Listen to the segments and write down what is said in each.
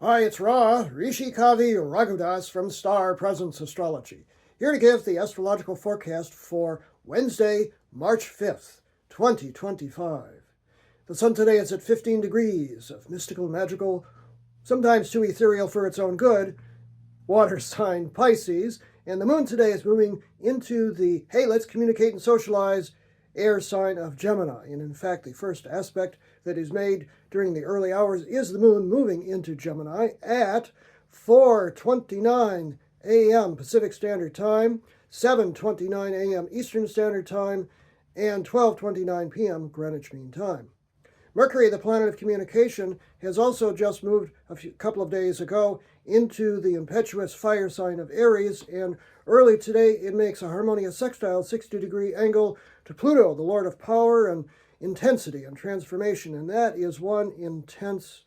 Hi, it's Ra, Rishi Kavi Raghudas from Star Presence Astrology, here to give the astrological forecast for Wednesday, March 5th, 2025. The sun today is at 15 degrees of mystical, magical, sometimes too ethereal for its own good, water sign Pisces, and the moon today is moving into the hey, let's communicate and socialize air sign of Gemini. And in fact, the first aspect that is made during the early hours is the moon moving into Gemini at 4:29 a.m. Pacific Standard Time, 7:29 a.m. Eastern Standard Time, and 12:29 p.m. Greenwich Mean Time. Mercury, the planet of communication, has also just moved a couple of days ago into the impetuous fire sign of Aries, and early today it makes a harmonious sextile 60-degree angle to Pluto, the lord of power and intensity and transformation, and that is one intense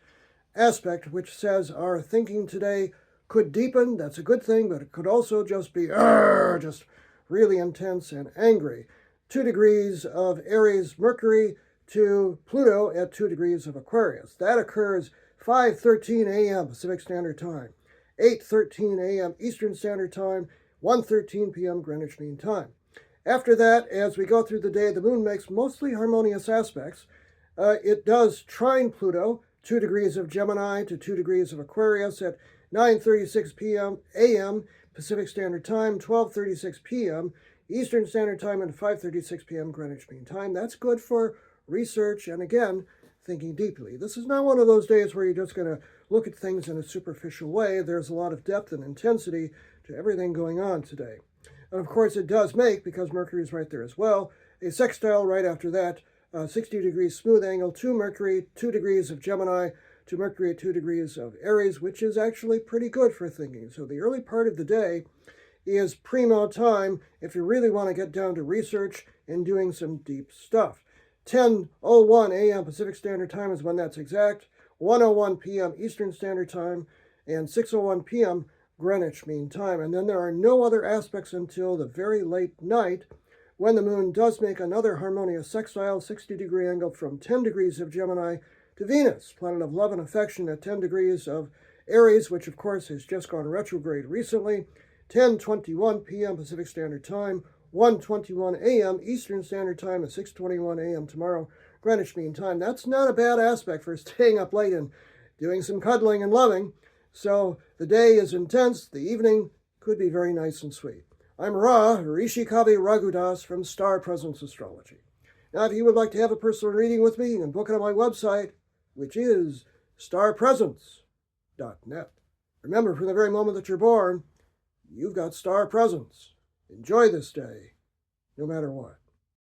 aspect which says our thinking today could deepen. That's a good thing, but it could also just be just really intense and angry. 2 degrees of Aries Mercury to Pluto at 2 degrees of Aquarius. That occurs 5:13 a.m. Pacific Standard Time, 8:13 a.m. Eastern Standard Time, 1:13 p.m. Greenwich Mean Time. After that, as we go through the day, the moon makes mostly harmonious aspects. It does trine Pluto, 2 degrees of Gemini to 2 degrees of Aquarius at 9:36 p.m. a.m. Pacific Standard Time, 12:36 p.m. Eastern Standard Time, and 5:36 p.m. Greenwich Mean Time. That's good for research and, again, thinking deeply. This is not one of those days where you're just going to look at things in a superficial way. There's a lot of depth and intensity to everything going on today. And of course, it does make, because Mercury is right there as well, a sextile right after that, 60 degrees smooth angle to Mercury, 2 degrees of Gemini to Mercury at 2 degrees of Aries, which is actually pretty good for thinking. So the early part of the day is primo time if you really want to get down to research and doing some deep stuff. 10:01 a.m. Pacific Standard Time is when that's exact, 1:01 p.m. Eastern Standard Time, and 6:01 p.m. Greenwich Mean Time. And then there are no other aspects until the very late night, when the moon does make another harmonious sextile, 60-degree angle from 10 degrees of Gemini to Venus, planet of love and affection, at 10 degrees of Aries, which of course has just gone retrograde recently, 10:21 p.m. Pacific Standard Time, 1:21 a.m. Eastern Standard Time, and 6:21 a.m. tomorrow, Greenwich Mean Time. That's not a bad aspect for staying up late and doing some cuddling and loving. So the day is intense. The evening could be very nice and sweet. I'm Ra, Rishi Kavi Raghudas from Star Presence Astrology. Now, if you would like to have a personal reading with me, you can book it on my website, which is starpresence.net. Remember, from the very moment that you're born, you've got star presence. Enjoy this day, no matter what.